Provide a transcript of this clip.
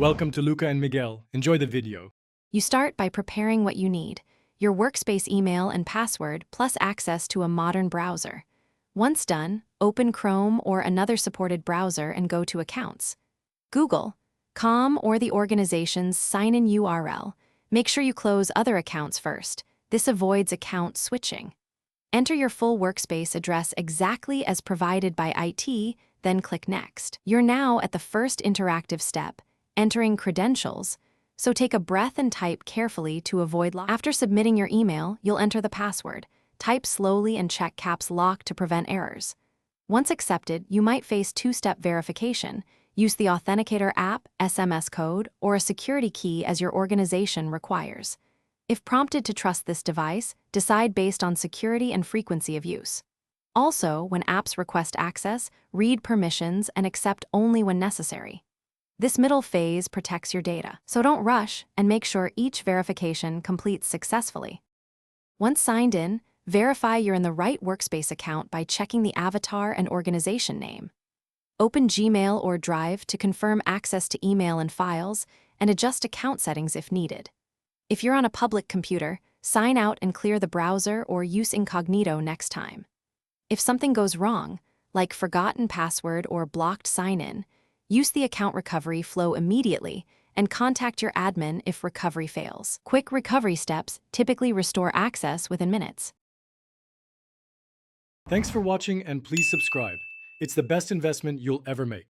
Welcome to Luca and Miguel. Enjoy the video. You start by preparing what you need: your workspace email and password, plus access to a modern browser. Once done, open Chrome or another supported browser and go to Accounts. Google.com or the organization's sign-in URL. Make sure you close other accounts first. This avoids account switching. Enter your full workspace address exactly as provided by IT, then click Next. You're now at the first interactive step, entering credentials, so take a breath and type carefully to avoid lock. After submitting your email, you'll enter the password. Type slowly and check caps lock to prevent errors. Once accepted, you might face two-step verification. Use the Authenticator app, SMS code, or a security key as your organization requires. If prompted to trust this device, decide based on security and frequency of use. Also, when apps request access, read permissions and accept only when necessary. This middle phase protects your data, so don't rush and make sure each verification completes successfully. Once signed in, verify you're in the right workspace account by checking the avatar and organization name. Open Gmail or Drive to confirm access to email and files, and adjust account settings if needed. If you're on a public computer, sign out and clear the browser or use incognito next time. If something goes wrong, like forgotten password or blocked sign-in, use the account recovery flow immediately and contact your admin if recovery fails. Quick recovery steps typically restore access within minutes. Thanks for watching and please subscribe. It's the best investment you'll ever make.